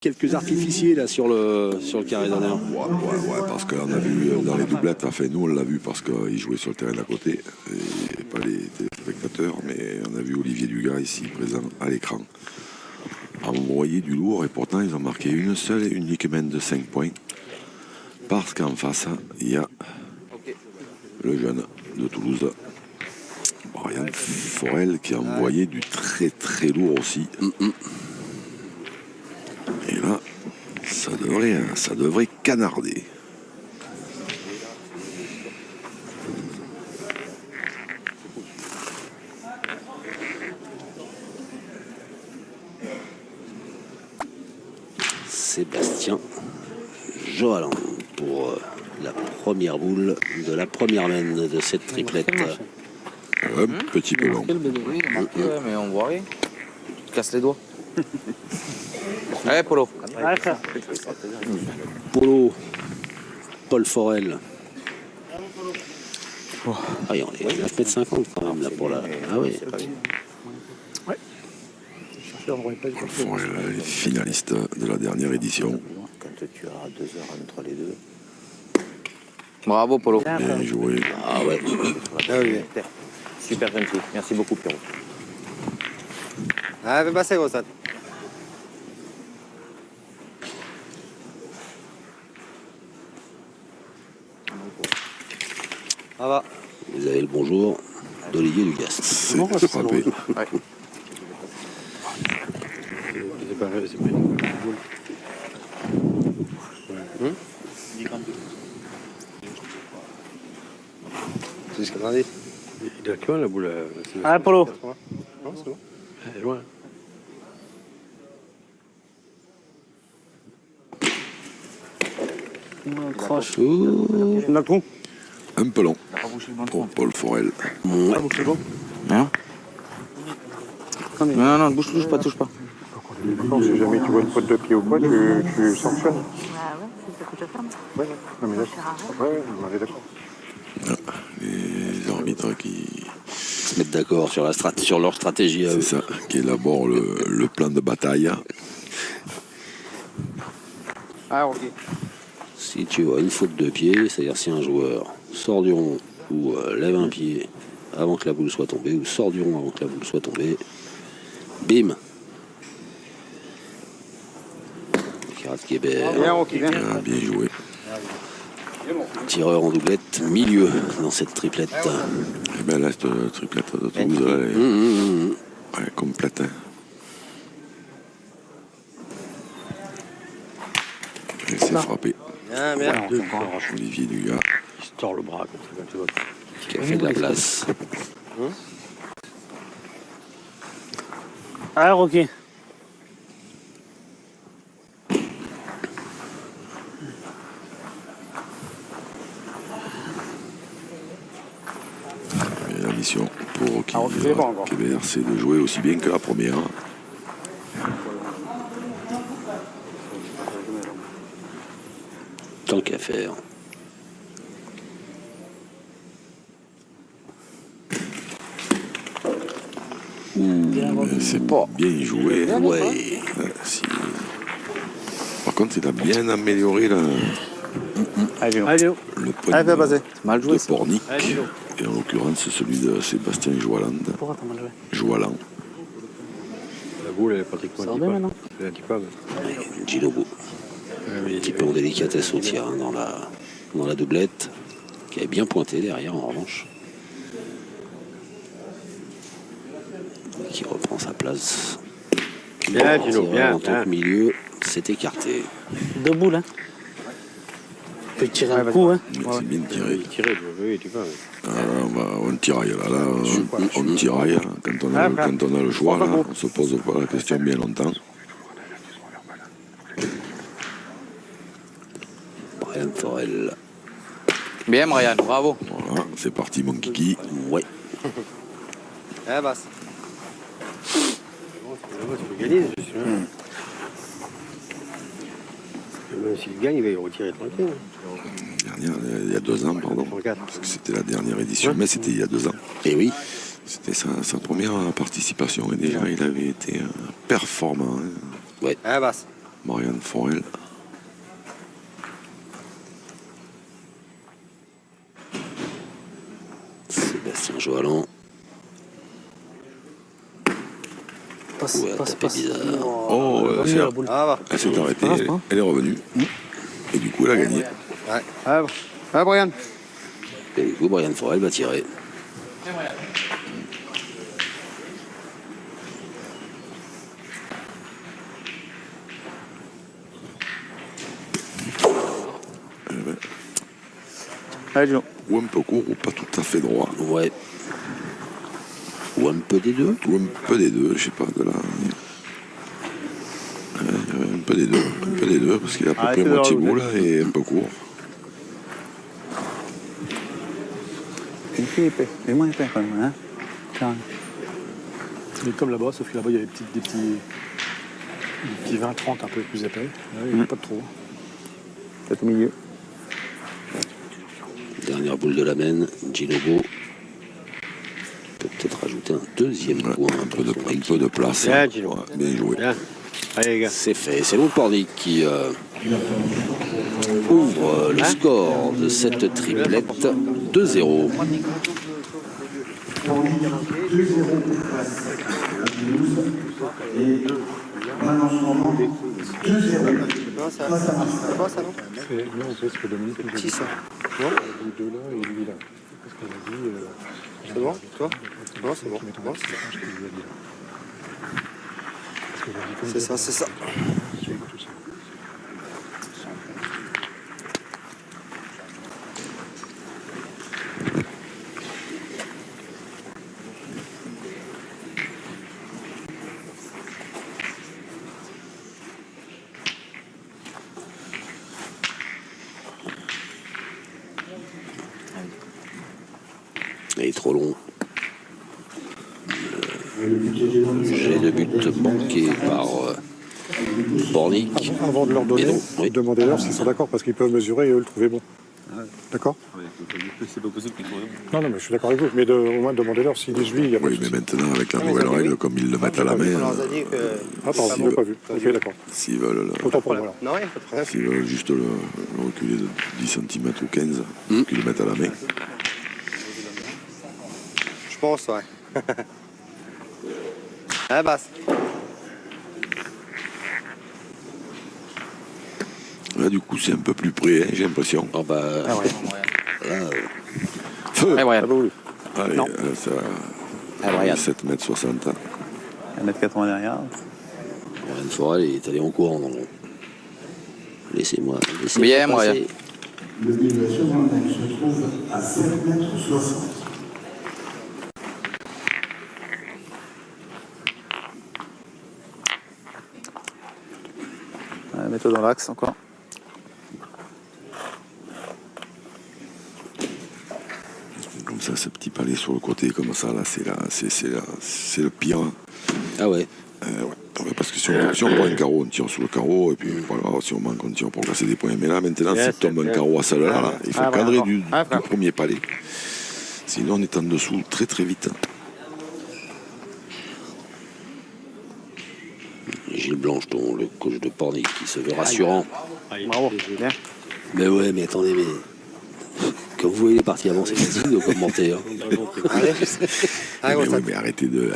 Quelques artificiers là sur le carré d'honneur. Ouais, parce qu'on a vu dans les doublettes, enfin nous on l'a vu parce qu'il jouait sur le terrain d'à côté, et pas les téléspectateurs, mais on a vu Olivier Dugas ici présent à l'écran. Envoyer du lourd et pourtant ils ont marqué une seule et unique main de 5 points. Parce qu'en face, il y a le jeune de Toulouse, Brian Forel, qui a envoyé du très très lourd aussi. Et là, ça devrait canarder. Sébastien Johaland pour la première boule de la première main de cette triplette. Un petit peu long. Oui, il a marqué, ouais, mais on voit rien. Tu te casses les doigts. Allez, Polo. Polo, Paul Forel. Ah, on est à 9,50 m quand même là pour la. Ah oui. Paul Forel, les finalistes de la dernière édition. Quand tu as 2 heures entre les deux. Bravo, Polo. Bien joué. Ah ouais. Super gentil. Merci beaucoup, Pierrot. Ah, fais passer, gros stade. Ça va. Vous avez le bonjour d'Olivier Dugas. C'est frappé. Ouais. C'est ce qu'on a dit. Il est loin la boule. Ah, Polo. Non, c'est bon. Elle est loin. Ouh. Dans le trou. Un peu long pour Paul Forel. Ouais. Non, non, touche pas. Non, si jamais tu vois une faute de pied ou quoi, tu sanctionnes. Bah ouais, c'est ce que je fais. Ouais, non, mais d'accord. On est d'accord. Les arbitres qui, Se mettre d'accord sur leur stratégie à eux. c'est ça, qui élaborent le plan de bataille. Ah, ok. Si tu vois une faute de pied, c'est-à-dire si un joueur sort du rond ou lève un pied avant que la boule soit tombée, ou sort du rond avant que la boule soit tombée, bim. Kirat-Kéber, Ah, bien joué. tireur en doublette, milieu dans cette triplette. Et bien là, cette triplette de Toulouse, là, elle est complète. Hein. Elle s'est frappée. Bien, bien. Olivier Dugas. Il se tord le bras comme ça, quand tu vois. Qui a fait de la place. Ah, ok. Et la mission pour Kéber, c'est de jouer aussi bien que la première. Tant qu'à faire. C'est pas bien joué. Ouais. Si. Par contre, il a bien amélioré le Allez, point fais passer. Mal joué, de ça. Pornic. Et en l'occurrence, c'est celui de Sébastien Johaland. Johaland. La boule, elle est pratiquement anti-pable. Elle est anti-pable. Ginobo. Un petit peu en délicatesse au tir hein, dans la doublette, qui est bien pointé derrière en revanche. Qui reprend sa place. Bien, Gino, bien. En tant que milieu, c'est écarté. Deux boules, hein. Tu peux tirer un coup, hein. C'est bien tiré. Tirer, oui, tu peux. On tiraille là, on tiraille. Quand on a le choix, là, on se pose pas la question bien longtemps. Brian Forel. Bien, Brian, bravo. Voilà, c'est parti mon kiki. Ouais. Eh, basse. Tu peux gagner, je suis là. Même s'il gagne, il va y retirer tranquille. Il y a 2 ans, pardon. Parce que c'était la dernière édition, mais c'était il y a 2 ans. Et oui. C'était sa première participation et déjà il avait été performant. Ouais. Eh, basse. Marianne Forel. Sébastien Joalan. Ouais, tapé bizarre. Oh, elle s'est arrêtée, elle est revenue. Et du coup, elle a gagné. Ah, Brian. Et du coup, Brian Forel va tirer. Allez, Gino. Ou un peu court, ou pas tout à fait droit. Ouais. Ou un peu des deux. Ou un peu des deux, je sais pas, de là. Un peu des deux. Un peu des deux, parce qu'il est à peu près moitié boule et un peu court. Une fille épais, mais moins épais quand même, hein. Tiens. C'est comme là-bas, sauf que là-bas, il y a des petits 20-30 un peu plus épais. Là, il n'y a pas de trop. Peut-être au milieu. Dernière boule de la main, Ginobo. Peut-être rajouter un deuxième Ouais, point. un peu de place. Bien, Gino. Ouais, bien joué. Bien. Allez, les gars. C'est fait. C'est Lou Pornic qui ouvre le score de cette triplette 2-0. Non, on peut, que Dominique nous a dit ça. Non, les deux là et lui là. Parce qu'on a dit. C'est bon, toi? Non, c'est bon. Non, c'est ça, c'est ça. Il est trop long. J'ai de but manqué par Pornic. Avant de leur donner, Et donc, oui. demandez-leur s'ils sont d'accord, parce qu'ils peuvent mesurer et eux le trouver bon. D'accord? C'est pas possible qu'ils soient. Non, mais je suis d'accord avec vous, mais au moins demandez-leur s'ils disent lui, il y a pas de Oui, mais souci. maintenant, avec la nouvelle règle, comme ils le mettent à la On main, leur a dit que... Ah, pardon, je l'ai pas vu. Ok, d'accord. s'ils veulent, Autant pour moi, alors. Non, il n'y a pas de problème. s'ils veulent juste le reculer de 10 cm ou 15, qu'ils le mettent à la main. Je pense, ouais. Ah, basse. Là, du coup, c'est un peu plus près, hein, j'ai l'impression. Ah bah, là, Feu! Allez, Brian. Allez, Non. ça Brian. 7,60 m. 1m80 derrière. Brian Forel est allé en courant. Non. Laissez-moi Bien, Brian. passer. Le niveau sur Brandon se trouve à 7,60 m. Mets-toi dans l'axe encore. Comme ça, ce petit palais sur le côté, comme ça, là, c'est le pire. Ah ouais. Ouais, parce que si on prend un carreau, on tire sur le carreau, et puis voilà, si on manque, on tire pour casser des points. Mais là, maintenant, si tombe un carreau à celle-là, là, il faut cadrer du premier palais. Sinon, on est en dessous très très vite. Gilles Blancheton, le coach de Pornic, qui se veut rassurant. Bravo. Bien. Mais ouais, mais attendez, mais quand vous voyez les parties avant, c'est facile de commenter. Hein. Allez. Mais, Allez, oui, mais arrêtez de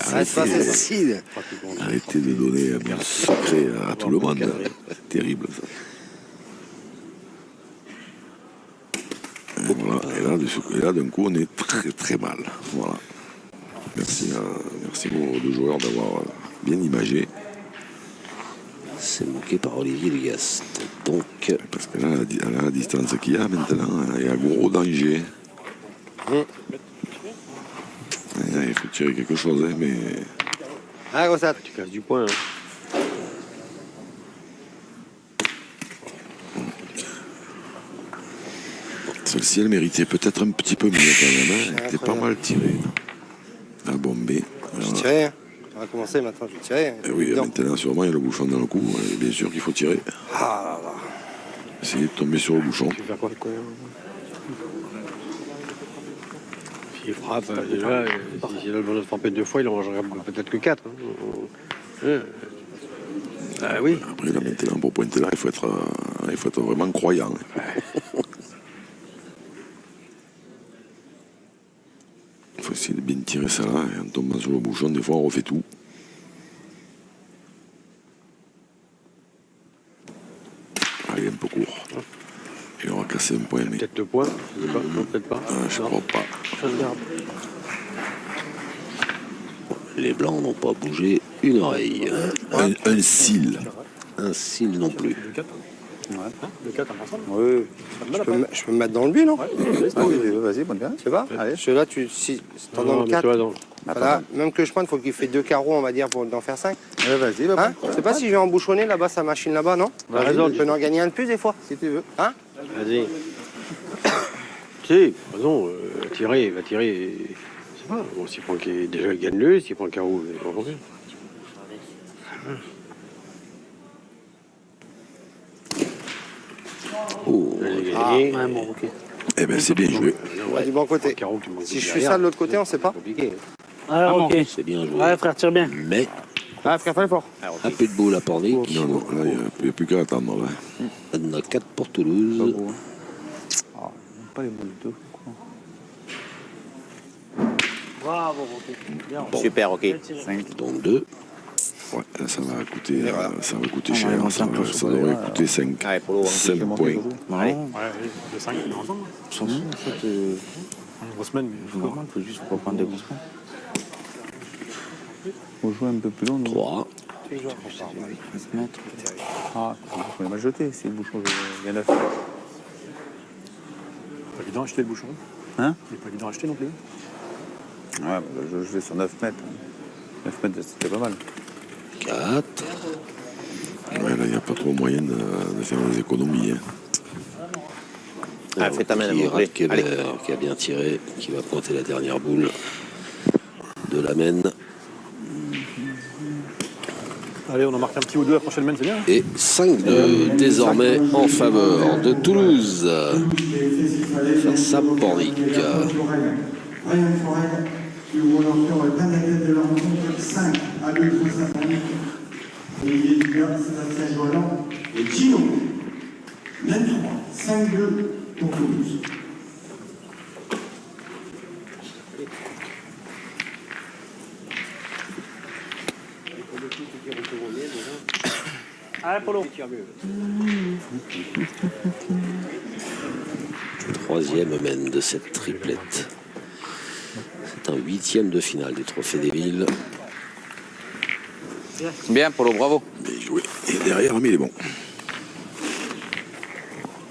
donner un secret à tout le monde. C'est terrible, ça. Et voilà. Et là, d'un coup, on est très très mal. Voilà. Merci aux deux joueurs d'avoir bien imagé. C'est manqué par Olivier Legast. Donc, Parce que là, à la distance qu'il y a maintenant, il y a gros danger. Il faut tirer quelque chose, hein, mais... Ah, Rosette. Tu casses du point. Hein. Celle-ci, elle méritait peut-être un petit peu mieux quand même. Hein. Elle était pas mal tirée. La bombée. Je tirais. On va commencer maintenant, je vais tirer. Et oui, maintenant, sûrement, il y a le bouchon dans le cou. Et bien sûr qu'il faut tirer. Ah là là. Essayez de tomber sur le bouchon. Tu vas faire quoi? S'il frappe, déjà, s'il a besoin de frapper 2 fois, il en mangera peut-être que 4. Hein. Ah oui. Après, là, maintenant, pour pointer là, il faut être vraiment croyant. Il faut essayer de bien tirer ça là, et en tombant sur le bouchon, des fois on refait tout. Ah, il est un peu court. Il aura cassé un point, mais Peut-être le point, je sais pas. Non, peut-être pas. je crois pas. Je regarde. Les blancs n'ont pas bougé une oreille. Un cil. Un cil non plus. Le 4. Le 4 ensemble. Oui. Je peux me mettre dans le but, non? Vas-y, bonne gars. Je sais pas. Allez. Celui-là, si t'en donnes 4, Attends. voilà, même que je pointe, il faut qu'il fait 2 carreaux, on va dire, pour d'en faire 5. Vas-y, Hein? Je sais pas si je vais embouchonner là-bas, sa machine là-bas, non? Vas-y. Tu peux en gagner un de plus des fois, si tu veux. Hein? Vas-y. Tu sais, raison, tirer, il va tirer. Je sais pas. Bon, s'il prend qu'il déjà il gagne le, s'il prend le carreau, il va revenir. Oh, Il a gagné. Eh bien, c'est bien joué. On va du bon côté. Carreau qui manque Si je suis derrière. ça de l'autre côté, on sait pas. Compliqué. Ah, ok. c'est bien joué. Ouais, frère, tire bien. Mais Ah, frère, fallait fort. un peu de boule à Pornic. Non, là, il n'y a plus qu'à attendre. Là. On en a 4 pour Toulouse. Pas les boules de. Bravo, ok. Bien. Super, ok. 5. Donc 2. Ouais, là, ça va coûter On cher. va Ça, monter un peu ça sur devrait les- coûter 5 Allez, Polo, hein. 5 points. Allez. Ouais, le 5, on est ensemble. On s'en fout, en fait. Une grosse semaine, mais Normal, faut juste pas prendre des grosses points. Faut jouer un peu plus long. nous. 3. 15 mètres. Ah, il m'a jeté si le bouchon vient de faire. pas évident d'acheter le bouchon. Hein? Il n'est pas évident d'acheter non plus. Ouais, bah, je vais sur 9 mètres. 9 mètres, c'était pas mal. 4. Ouais, là, il n'y a pas trop moyen de faire des économies. Hein. Ah, fais ta main, Qui mon poulet. Allez. qui a bien tiré, qui va pointer la dernière boule de la mène. Allez, on en marque un petit ou deux à la prochaine main, c'est bien. Et 5-2 désormais en faveur de Toulouse. Face à Pornic. Ryan Forel qui ouvre leur tour et prennent la tête de la rencontre 5 à 2 face à Pornic. Olivier Dugas, Sébastien Joallan et Gino. 23, 5-2 pour Toulouse. Allez, Polo. Troisième mène de cette triplette. C'est un 8e de finale du Trophée des Villes. Bien, Polo, bravo. Bien joué. Et derrière, mais il est bon.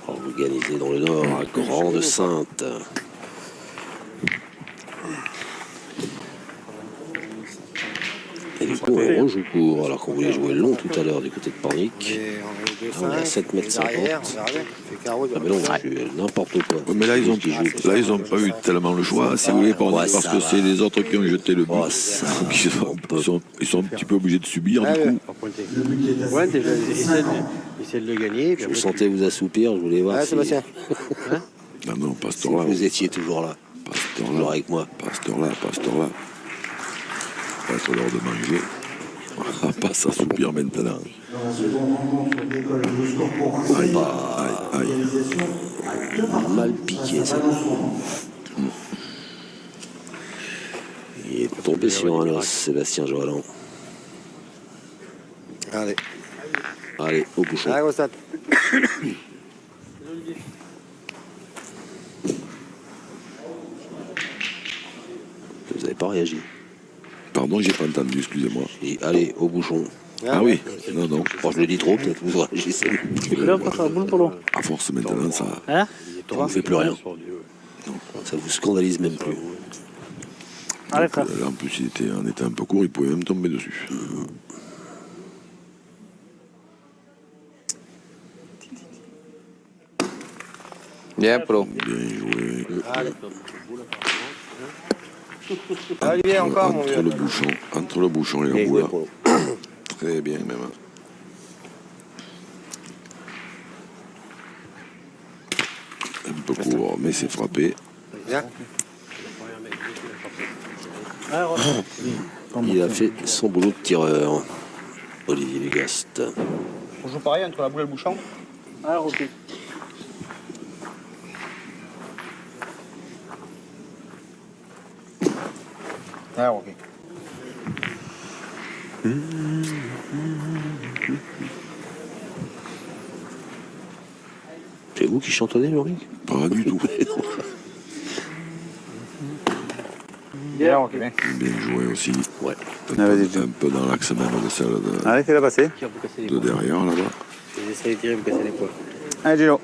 Organisé dans le Nord à Grande-Sainte. Et du coup, on rejoue court, alors qu'on voulait jouer long tout à l'heure du côté de Pornic. Et en 2, Ah, on est à 7 mètres 50. derrière, on verra bien. Il fait carreau. Ah, mais non, c'est n'importe quoi. Ouais, mais là, ils ont pas eu tellement le choix, si vous voulez, parce ça que va. c'est les autres qui ont jeté le but. Oh, ça Donc, va. ils sont un petit peu obligés de subir, du coup. Pas pointer. Le but est à Ouais, 5, déjà, c'est 50. essaie de le gagner. Puis Je vous après, sentais vous assoupir, je voulais voir Ouais, si, Sébastien. Non, non, pas à cette si heure-là. vous étiez toujours là. Pas à cette Toujours heure-là. avec moi. Pas à cette heure-là, pas à cette heure-là. Pas à l'heure de manger. On va pas s'assoupir maintenant. Dans la seconde rencontre d'école de score pour un Aïe, seul. aïe, aïe. Égalisation à 2 parties. Mal piqué, ça. Il est tombé sur un os, Sébastien Joallan. Allez. Allez, au bouchon. Allez, Rostat. Vous n'avez pas réagi. Pardon, j'ai pas entendu, excusez-moi. Et allez, au bouchon. Ah oui, non, non. Bon, je le dis trop, peut-être vous réagissez. Là, on passe à la boule, Polo. À force maintenant, ça. Hein? Ça ne fait plus rien. Ça vous scandalise même plus. Allez, frère. Là, en plus, on était un peu court, il pouvait même tomber dessus. Bien, Polo. Bien joué. Olivier, encore, mon Entre vieux. le bouchon et la Bien boule. joué, Polo. Très bien, même. Un peu court, mais c'est frappé. Bien. Il a fait son boulot de tireur. Olivier Lugast. On joue pareil entre la boule et le bouchon. Alors, ok. Alors, ok. C'est vous qui chantonnez, Maurice? Pas du tout. Alors, ok, bien. Bien joué aussi. Ouais. Un peu dans l'axe même de celle Allez, fais-la passer. de derrière là-bas. J'essaie de tirer, vous casser les poils. Allez, Gino.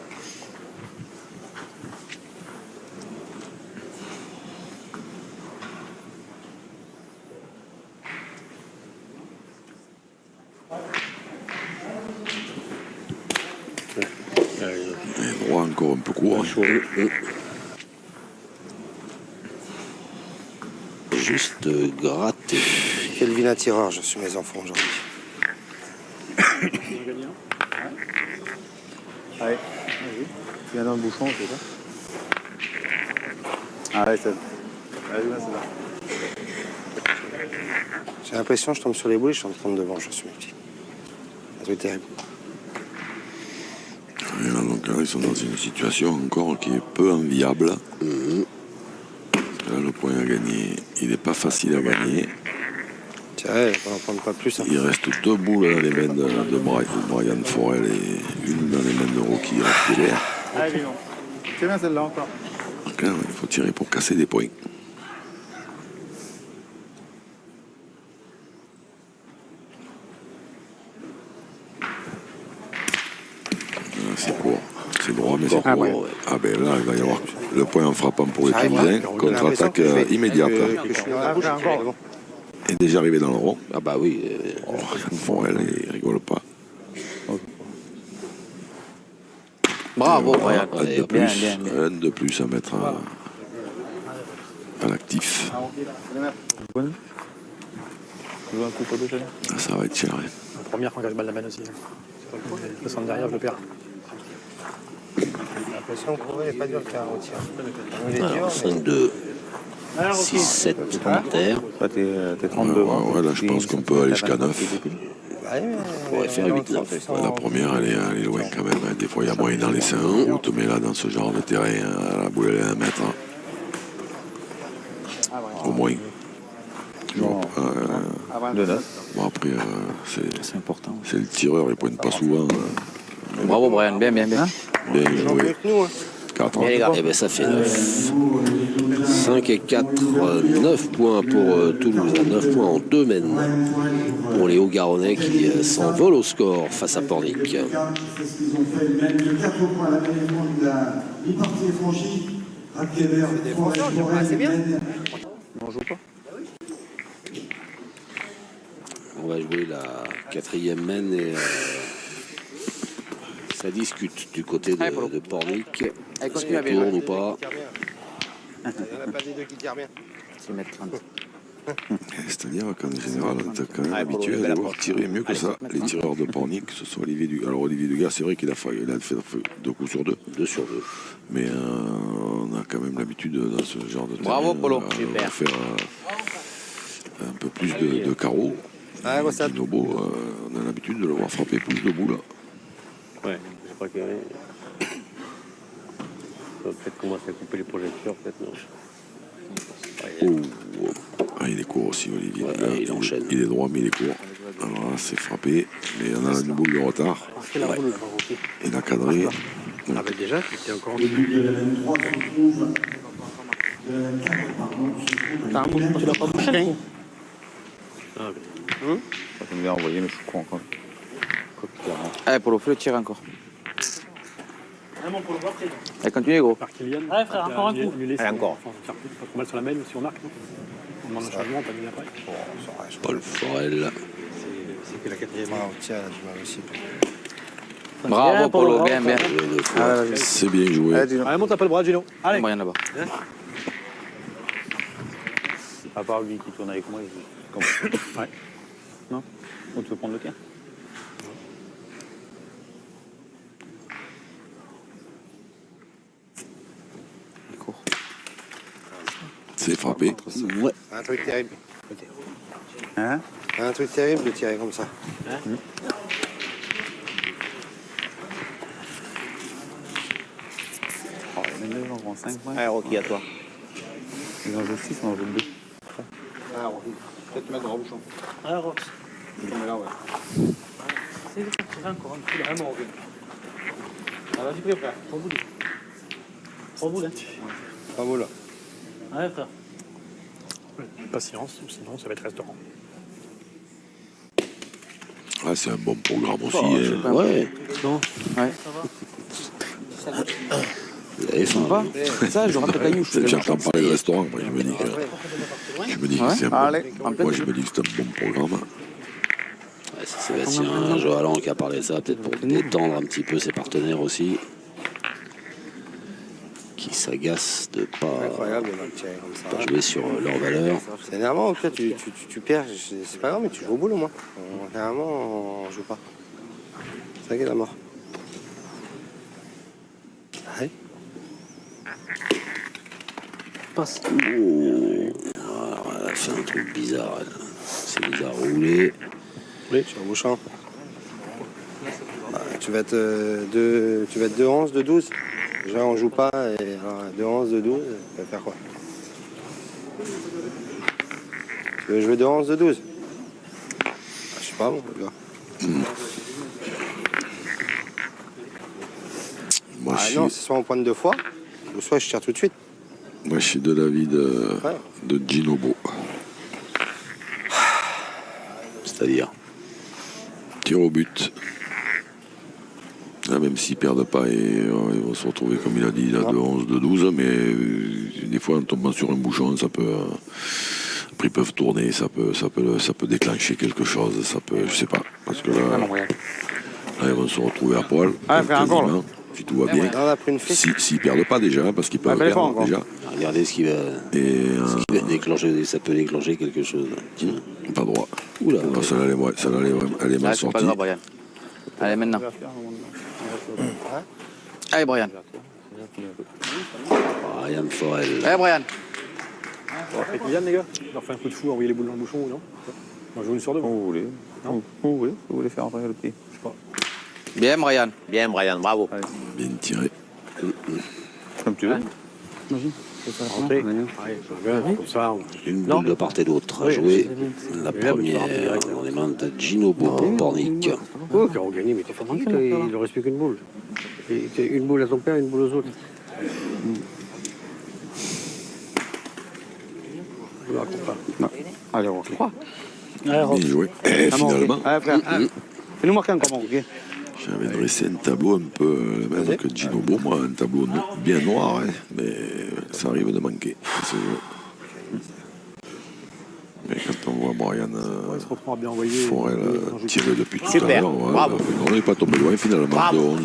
Et droit encore un peu court. Juste gratté. Quel vilain tireur, je suis mes enfants aujourd'hui. Allez, vas-y. Tu viens dans le bouchon, c'est ça. Allez, c'est. Vas-y, là, c'est là. J'ai l'impression que je tombe sur les boules et je suis en train de devant, je suis mes petits. Un truc terrible. Et là, donc, là, ils sont dans une situation encore qui est peu enviable. Parce que là, le point à gagner, il n'est pas facile à gagner. Tiens, on n'en prendre pas plus. Hein. Il reste 2 boules dans les mains de Brian Forel et une dans les mains de Rocky Rapier. Allez, Gino. C'est bien celle-là encore. Donc là, il faut tirer pour casser des points. Là, c'est court. C'est droit, mais c'est court. ouais. Ah ben là, il va y avoir le point en frappant pour les Ça arrive, Toulousains. hein. Contre-attaque J'ai l'impression immédiate. que je suis dans la bouche. encore. Bon. Et déjà arrivé dans le rond. Ah bah oui. Forel, il rigole pas. Bravo, Brian. Un de plus, un de plus à mettre à l'actif. Bonne. Tu veux un coup pour deux, Gino. Ah, ça va être cher. Hein. La première quand je balle la main aussi. Le centre derrière, je le perds. J'ai l'impression que pour eux, il n'est pas dur le carreau au tir. Il est dur, Alors, mais 5-2. Alors, 6-7 en terre. Toi, t'es 32. Ouais, là, je pense qu'on peut aller jusqu'à 9. bah, oui, mais On pourrait faire 8-9. Ouais, la première, elle est loin quand même. Hein. Des fois, il y a moyen d'en laisser un route, mais là, dans ce genre de terrain, la boule, elle est à 1 mètre. Au moins. Bon, De 9. bon, après, C'est important. c'est le tireur, il pointe pas souvent. Bravo, Brian. Bien, bien, bien. Bien ils ont mieux joué. que nous. Hein. 4. Bien, les gars. Eh bien, ça fait 9. 5 et 4, 9 points pour Toulouse, 9 points en 2 mènes pour les Hauts-Garonnais qui s'envolent au score face à Pornic. C'est ce qu'ils ont fait. Ils mènent de 4 points à la la mi-partie est franchie. À Québec, défenseurs, ils ont pas assez bien. On joue pas. On va jouer la 4e mène et ça discute du côté de Pornic. Est-ce qu'on tourne ou pas? Il n'y en a pas des deux qui tirent bien. 6 mètres 30. C'est-à-dire qu'en général, on est quand même habitué à les voir tirer mieux que ça. Les tireurs de Pornic, que ce soit Olivier Dugas. Alors, Olivier Dugas, c'est vrai qu'il a fait 2 coups sur 2. 2 sur 2. Mais on a quand même l'habitude dans ce genre de Bravo, terrain, Polo. de Super. faire un peu plus de carreaux. Ah, ouais, ça. Dinobo, on a l'habitude de le voir frapper plus de boules. Ouais, je crois que. On va peut-être commencer à couper les projecteurs, peut-être non. Ah, il est court aussi, Olivier. Ouais, Dugas. il enchaîne. Il est droit, mais il est court. Alors là, c'est frappé, mais on a une boule de retard. C'est la boule, là, ok. Il a cadré. Ah, ben déjà, c'était encore en Le but de la laine 3 se trouve. De la laine 4, pardon, se trouve. Tu l'as pas bouché, hein? Ah, Ça peut me bien envoyer, mais je suis con encore. Allez, Polo, fais le tir encore. Vraiment pour le voir, Allez, continue, gros. par Kylian. Allez, frère, encore un coup. Allez, encore. Enfin, faire pas trop mal sur la main, si on marque, non? On demande un changement, pas mis après. Paul Forel. c'est que la 4e. Ah, au tir, il a du mal aussi. Bravo, Polo. Bien, bien. Joué 2 fois. Ah, vas-y. C'est bien joué. Allez, Gino. Allez, monte un peu le bras, Gino. Allez. Brian là-bas. À part lui qui tourne avec moi. Ouais. Non? Ou tu veux prendre le tien? C'est frappé. Ouais. Un truc terrible. Hein? C'est un truc terrible de tirer comme ça. Oh, les deux, on prend 5 points. Allez, Rocky, à toi. Ils en jouent 6, on en joue 2. Ah, Rocky. Peut-être mettre dans le bouchon. Ah, Rox. Mais là, ouais. C'est de tirer encore un coup là. Vraiment, Rocky. Ah, vas-y, pris, frère. 3 boules, hein. Pas beau là. Ouais, frère. Patience, sinon ça va être restaurant. Ah, c'est un bon programme aussi. Ouais, Non. Ouais. vous avez faim. Pas ça, je rappelle caillou. J'entends parler de restaurant, moi je me dis que, c'est un Allez, bon, moi je me dis que c'est un bon programme. Ouais, c'est Sébastien Joalan qui a parlé de ça, peut-être pour détendre un petit peu ses partenaires aussi, qui s'agacent de Incroyable de tirer comme ça. pas jouer sur leur valeur. C'est énervant, tu perds, c'est pas grave, mais tu joues au boule au moins. Généralement, on joue pas. C'est ça qui est la mort. Allez. Passe. Alors, elle a fait un truc bizarre, elle. C'est bizarre roulé. Oui, sur le bouchon. Tu vas être 2-11, 2-12. Déjà, on joue pas, et 2-11, 2-12, tu vas faire quoi? Tu veux jouer 2-11, 2-12? Je sais pas, mon gars. Moi, Ah je non, suis, c'est soit on pointe 2 fois, ou soit je tire tout de suite. moi, je suis de l'avis de Ginobo. C'est-à-dire, Tir au but. Là, même s'ils ne perdent pas, ils vont se retrouver, comme il a dit, là, de 11, de 12, mais des fois, en tombant sur un bouchon, ça peut. Après, ils peuvent tourner, ça peut déclencher quelque chose, ça peut, je sais pas. Parce que là, ils vont se retrouver à poil. Ah, frère, encore, là. Si tout va bien. Là, on a pris une fesse. S'ils perdent pas déjà, parce qu'ils peuvent perdre encore. déjà. regardez ce qui va déclencher, ça peut déclencher quelque chose. Tiens, Pas droit. oula, Non, ça allait mal Ah, c'est pas sorti. grave, Brian. Allez, maintenant. Allez, Brian. Ryan Forel. Allez, Brian. Avec Yann, les gars, on leur fait un coup de fou, envoyer les boules dans le bouchon, non? On joue une sur deux. Comme vous voulez. Non. Comme vous voulez. Vous voulez faire entrer le pied. Je sais pas. Bien, Brian. Bien, Brian, bravo. Bien tiré. Comme tu veux. Rentrer. Ouais, comme ça. Une boule de part et d'autre à jouer. La première dans les mains de Gino Bornick. Oh, qui ont gagné, mais t'es fatigué, toi, il ne reste plus qu'une boule. Et c'est une boule à ton père, une boule aux autres. Je ne raconte pas. Non. Allez, on croit. Bien joué. Et finalement, Allez, frère. Fais-nous marquer encore, mon ok? j'avais dressé un tableau un peu même que Ginobo, moi, un tableau bien noir, hein, mais ça arrive de manquer. Mais quand on voit Brian Il se reprend à bien envoyer. Forel tirer depuis tout à Super, l'heure, bravo. on n'est pas tombé loin finalement, Bravo. de 11.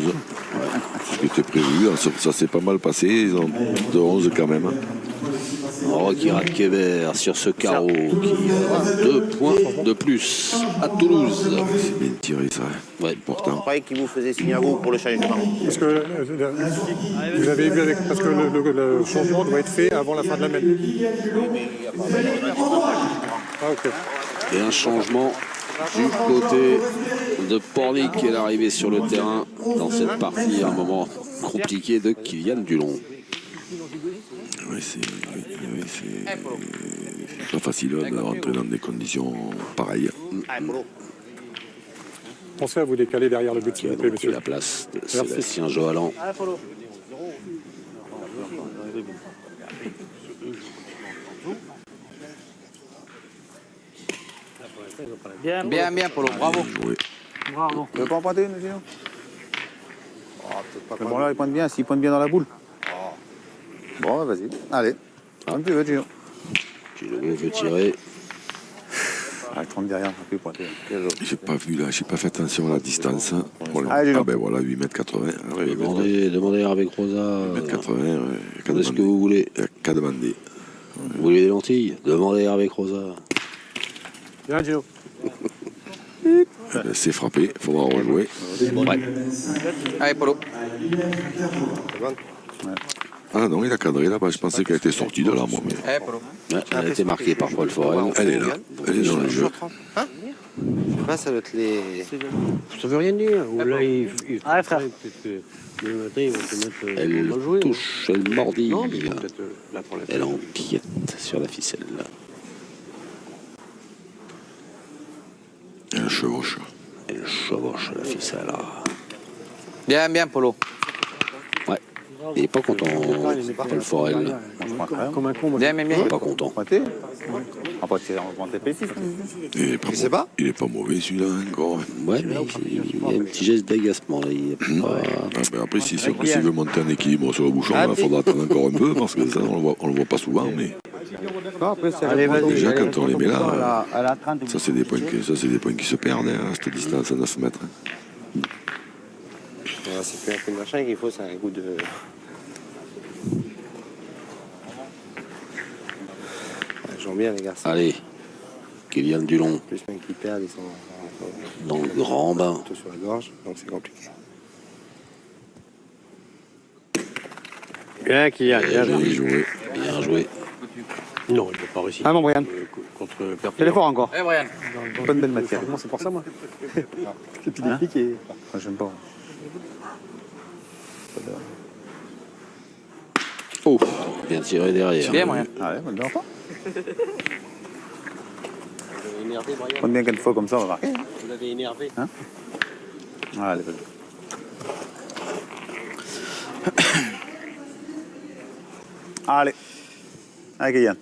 Ce qui était prévu, ça s'est pas mal passé, ils ont de 11 quand même. Rocky Radkever sur ce carreau qui a 2 points de plus à Toulouse. C'est bien tiré ça, Ouais. Je important. croyais qu'il vous faisait signer à vous pour le changement. Parce que vous avez vu avec, parce que le changement doit être fait avant la fin de la semaine. Ah, ok. Et un changement du côté de Pornic qui est l'arrivée sur le terrain dans cette partie, un moment compliqué de Kylian Dulon. Ouais, c'est pas facile de rentrer dans des conditions pareilles. Allez, Polo. Pensez à vous décaler derrière le but, Qui s'il a vous plaît, donc pris monsieur. la place de Sébastien Joalan. Bien, bien, Polo. Bravo. Bien joué. Bravo. Tu veux pas emprunter, nous, Gino? Mais bon, là, il pointe bien. S'il pointe bien dans la boule. Bon, vas-y. Allez. Comme tu veux, Gino. Gino veut tirer. Ah, il trempe derrière, on peut pointer. J'ai pas vu là, j'ai pas fait attention à la distance. Voilà. Allez, Gino. Ah ben voilà, 8m80. Ah ouais, Demandez avec Rosa. 8m80, ouais. Est-ce que vous voulez? Qu'à demander. Vous voulez des lentilles? Demandez avec Rosa. Bien, Gino. C'est frappé, il faudra rejouer. Ouais. Allez, Polo. Ah non, il a cadré là-bas. Je pensais qu'elle était sortie de là, moi. Mais... Ouais, elle a été marquée par Paul Forel. Elle est là. Elle est dans le jeu. Hein? Je sais pas, ça doit être les. Ça veut rien dire. Ou là, il Ah, frère. peut-être le matin, il va te mettre. Elle on va jouer. touche, elle mordille. Non, mais peut-être là pour la Elle empiète sur la ficelle. Elle chevauche. Elle chevauche la ficelle. Bien, bien, Polo. Ouais. Il n'est pas content, Paul Forel. Comme un con, moi. Bien, bien, Il bien. n'est pas content. Pointé. Après, c'est en TP6. Il est pas mauvais celui-là encore. Ouais, mais il y a un petit geste d'agacement là. Il est pas... Ben après, s'il veut monter en équilibre sur le bouchon, il faudra attendre encore un peu parce que ça, on le voit pas souvent. Mais déjà, quand on les met là, ça c'est des points qui se perdent hein, à cette distance à 9 mètres. C'est plus un coup de machin qu'il faut, c'est un coup de. Ils jouent bien, les gars. Allez, Kylian Dulon Plus même qu'ils perdent, ils sont dans le grand bain. tout sur la gorge, donc c'est compliqué. Bien, Kylian. Bien joué. Bien joué. Non, il ne peut pas réussir. Ah mon Brian. Contre Fais Perpignan. l'effort encore. Eh, Brian. Bonne belle matière. Moi, c'est pour ça, moi. C'est plus Hein? technique et. Moi, j'aime pas. Oh, bien tiré derrière. Bien, Brian. Ah ouais, on le dérange pas. On bien quelques fois comme ça, on va marquer. Vous l'avez énervé. Hein? Ah, elle est belle. Allez. Allez, Kylian.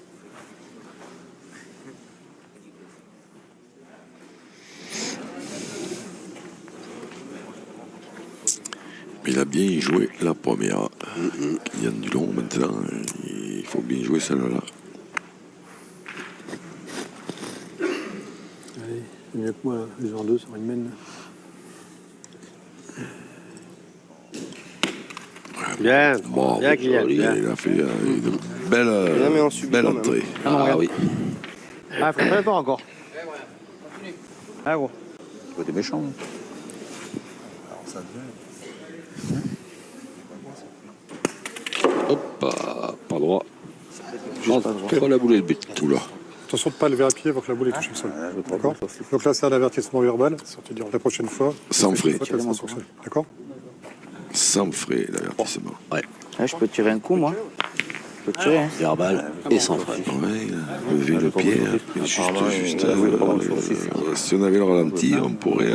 Il a bien joué la première. Kylian Dulon, maintenant, il faut bien jouer celle-là. Allez, c'est mieux que moi, là. Les gens deux sur une mène. Bien. Bon, Bien, Kylian. joli, Bien. il a fait une mais on subit belle quand même. entrée. Ah oui. Ah, faut pas l'effort encore. Ah, gros. T'es méchant. Hop, pas droit. Pas la boule et le but. Tout là. Attention de ne pas lever à pied avant que la boule ait touché le sol. D'accord? Donc là, c'est un avertissement verbal. Sortez dire la prochaine fois. Sans frais. Elle sera sur ça. D'accord? Sans frais, l'avertissement. Ouais. Ah, je peux tirer un coup, moi. Je peux tirer. Hein. Verbal et sans frais. Ouais, lever le pied. Juste, si on avait le ralenti, on pourrait.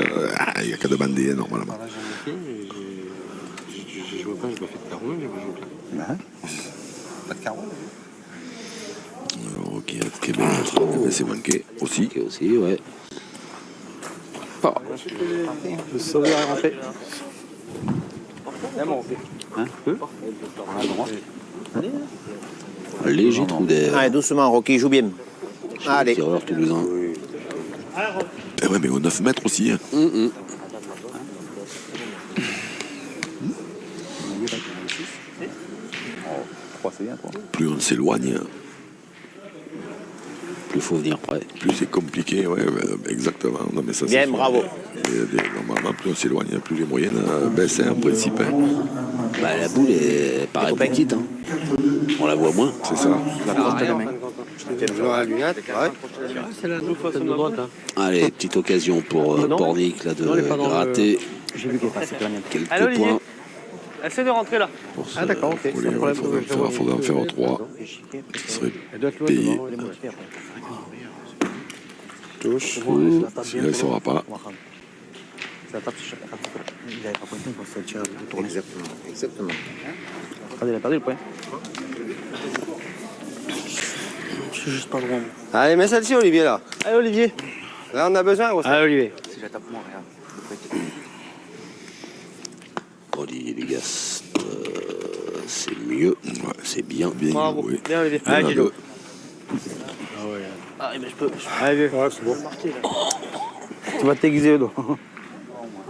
Il n'y a qu'à demander, normalement. Je vois pas, je me fais de carreau, je vais jouer. Pas de carreau. Alors, Québec, c'est manqué aussi. Ok, aussi, ouais. Le sauveur est rentré. Léger trou d'air. Allez, doucement, Rocky, joue bien. Allez. Tireur toulousain. Eh ouais, mais au 9 mètres aussi. Hein. 3, c'est bien, 3. Plus on s'éloigne, Plus faut venir près. plus c'est compliqué. Ouais, exactement. Non, mais ça, Bien, c'est bravo. Normalement, plus on s'éloigne, plus les moyennes baissent en principe. Hein. Bah, la boule est paraît petite. Hein. On la voit moins. C'est ça. Le joueur à la lunette, ouais. C'est la façon de droite. Hein. Allez, petite occasion pour Pornic là, de Non, elle est pas dans gratter J'ai vu qu'elle passait plein de quelques Allez, Olivier. points. Essaie de rentrer là. Pour Ah, d'accord, ok. Il faudrait en faire 3. Ce serait Elle doit être loin payé. devant. Elle est moche. Touche. Celui-là, il ne saura pas. Ça tape sur chaque. Il avait pas pointé pour ça tire autour. Exactement. Regardez, il a perdu le point. Je suis juste pas droit. Allez, mets celle-ci, Olivier, là. Allez, Olivier. Là, on a besoin, gros. Ah, Olivier. Si je la tape, moi, regarde. Olivier Lugas, c'est mieux. Ouais, c'est bien. Bien Bravo. joué. Bien, Olivier. Il y en a Allez, deux. Ah, mais je peux. Allez, Ouais, c'est bon. Tu vas t'aiguiser le dos.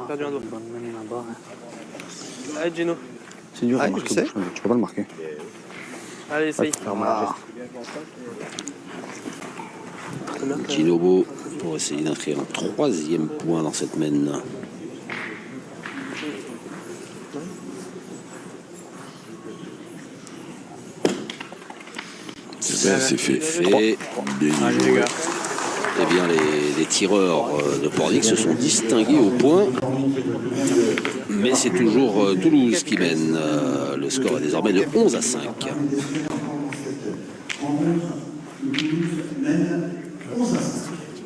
Perdu un doigt. Allez, Gino. C'est dur, Ah, marquer je sais. le bouchon, tu peux pas le marquer. Allez, essaye. Ginobo pour essayer d'inscrire un 3e point dans cette mène. Ben, c'est fait. Bien Allez, joué. les gars. Eh bien, les tireurs de Pornic se sont distingués au point. Mais c'est toujours Toulouse qui mène. Le score est désormais de 11-5.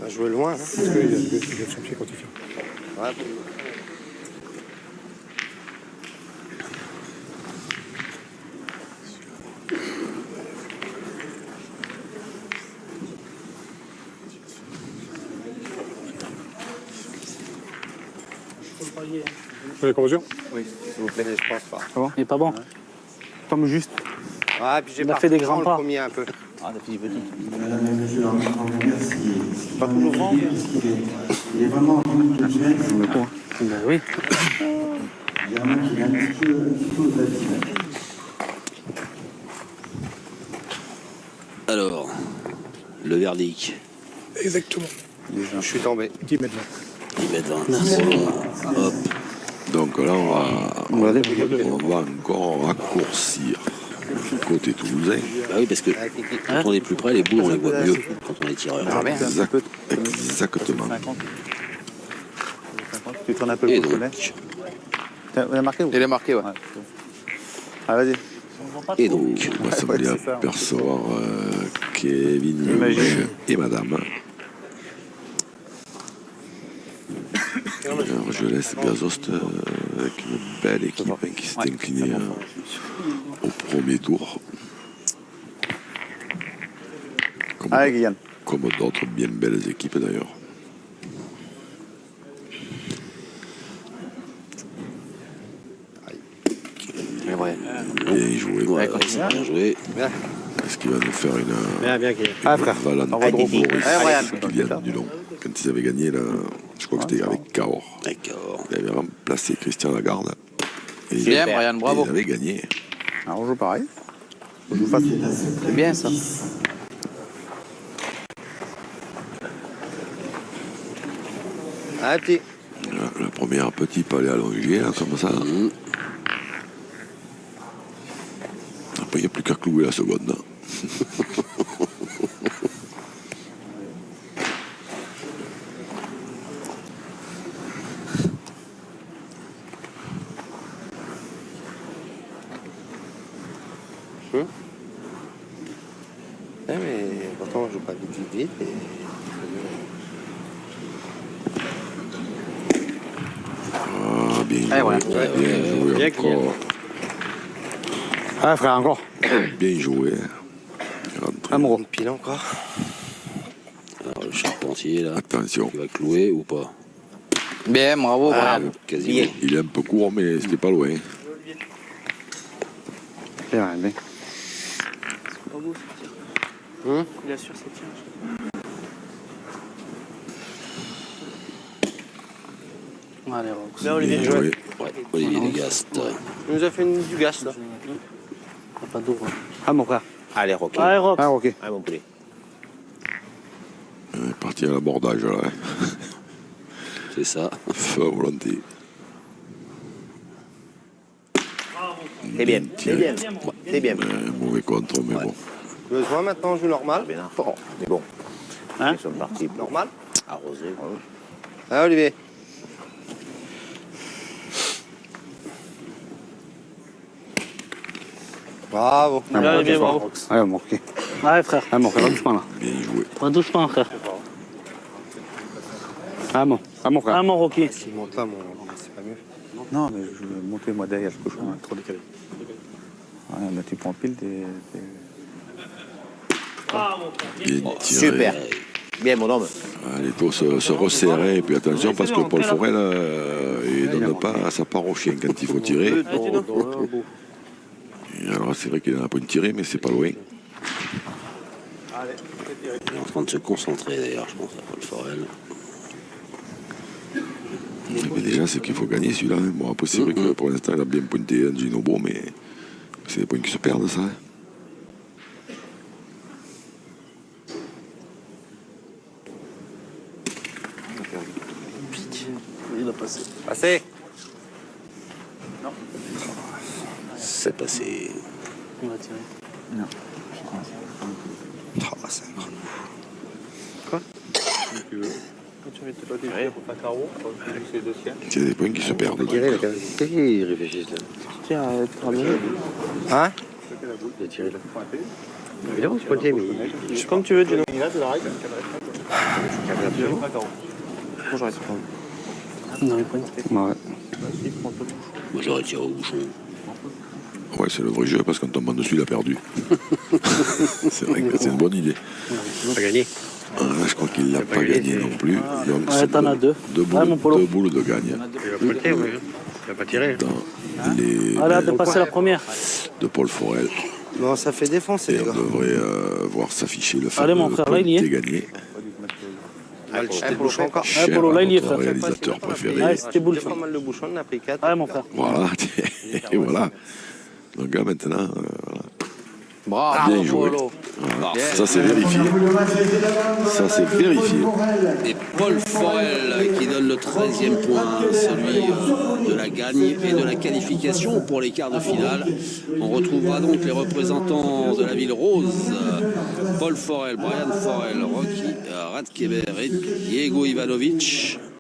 On a joué loin. Hein. Parce qu'il a son pied quand il tire. Ouais. Vous voulez qu'on mesure? Oui, s'il vous plaît, je pense pas. Il est pas bon. Tombe juste. Ouais, puis j'ai Il a fait des grands le pas. premier un peu. Ah, des petits petits. Mesdames et messieurs, l'arbitre en remercie. Pas tout le grand. Il est vraiment en route de duel. Ben oui. Il y a un mec qui est un petit peu au-delà de 10 mètres. Alors, le verdict. Exactement. Je suis tombé. 10 mètres là. Ils mettent 20. Hop. Donc là, on va encore raccourcir côté toulousain. Bah oui, parce que quand on est plus près, les boules, on les voit mieux quand on est tireur. Exactement. 50. Tu tournes un peu Et le donc, Vous avez marqué ou Il est marqué, ouais. Ah, vas-y. et donc, On va s'amener à c'est ça. apercevoir Kevin Imagine. Lelouch et Madame. Alors, je laisse Gazost avec une belle équipe qui s'est inclinée au premier tour. Allez, Guyane. Comme d'autres bien belles équipes d'ailleurs. Mais ouais. Bien joué. ouais, c'est bien joué. Est-ce qu'il va nous faire une Bien, Kylian. Ah, frère. Valentine Envoie de repos. Boris Allez, Brian. Kylian Dulon. Quand ils avaient gagné, là, je crois que c'était avec Cahors. D'accord. Il avait remplacé Christian Lagarde. Et Bien, Brian, bravo. Ils avaient gagné. Alors, on joue pareil. On joue face. C'est bien ça. Ah, petit. La première petit palais allongé, là, comme ça. Après, il n'y a plus qu'à clouer la seconde. Hein. Ouais, mais pourtant, on joue pas vite. Et... Ah, bien joué. Allez, voilà. Bien joué Bien, encore. Ah, frère, encore. Bien joué. Rentré. Amoureux. Une pile encore. Alors, le charpentier, là, Attention. il va clouer ou pas? Bien, bravo, Brian. Quasiment. Il est un peu court, mais c'était pas loin. Bien, bien. Il assure ses tirs. Allez, Rox. Là, Olivier, Bien joué. joué. Ouais, Olivier Legast. Il nous a fait du gas, là. Pas d'eau. Ah, mon frère. Allez, Rocky. Allez, Rox. Ah, ok. Allez, mon poulet. On est parti à l'abordage, là. Hein. C'est ça. Feu à volonté. C'est bien. C'est bien. C'est bien. Mauvais contre, mais bon. Besoin maintenant, on joue normal. Bien fort. Mais bon. Hein? Ils sont partis. Normal. Arrosé. Ah, Olivier. Bravo. Ah, Allez, bien, ok. bravo. Ouais, bon, ok. Allez, frère. Ah, mon frère, doucement, là. Bien joué. Pas doucement, frère. Ah, mon. Ah, mon frère. Ah, mon Rocky. S'il monte là, c'est pas mieux. Non, mais je vais monter, moi, derrière ce cochon. Trop décalé. Ouais, mais tu prends pile des... Bien tiré. Super. Bien, mon homme. Ah, les taux se resserraient. Et puis attention, parce que Paul Forel, il ne donne pas sa part au chien quand il faut tirer. Et alors, c'est vrai qu'il en a pas une tirée, mais c'est pas loin. Il est en train de se concentrer, d'ailleurs, je pense, à Paul Forel. Mais déjà, c'est qu'il faut gagner celui-là. Hein. Bon, après, c'est vrai que pour l'instant, il a bien pointé un Ginobo, mais c'est des points qui se perdent, ça. Hein. Il a passé. Passez. C'est passé. Il va tirer. Non, je pense. Oh, c'est incroyable. Tu veux. Tu mets pas tes pieds pour faire carreau. C'est le dossier. C'est des points qui se perdent. Qu'est-ce qu'ils réfléchissent là? Tiens, ramener. Hein? Il a tiré là. Évidemment, c'est pointé, mais. Comme tu veux, Gino. Bonjour, est-ce Non, il pointe. Moi, j'aurais tiré au bouchon. Ouais, c'est le vrai jeu parce qu'en tombant dessus, il a perdu. C'est vrai que c'est une bonne idée. Pas gagné. Là, je crois qu'il l'a pas gagné non plus. Donc, Ouais, t'en as deux. Deux Ouais, mon polo. boules de gagne. Il va pointer, oui. Il va pas tirer. Dans les Voilà, mains dépasser la première. de Paul Forel. Non, ça fait défoncer, Et les on gars. devrait voir s'afficher le Allez, mon frère, là, il y est. gagné. Mal jeté le bouchon encore. Cher Polo, là, il y est, à notre frère. réalisateur préféré. Ouais, c'était boule. J'ai pas mal de bouchons, on a pris 4. Ouais, mon frère. Voilà. Et voilà. Donc là, maintenant, voilà. Bravo, Bien joué. Polo. Voilà. Ça, c'est vérifié. Ça, c'est vérifié. Et Paul Forel qui donne le 13e point, celui de la gagne et de la qualification pour les quarts de finale. On retrouvera donc les représentants de la ville rose, Paul Forel, Brian Forel, Rocky Radkeber et Diego Ivanovic.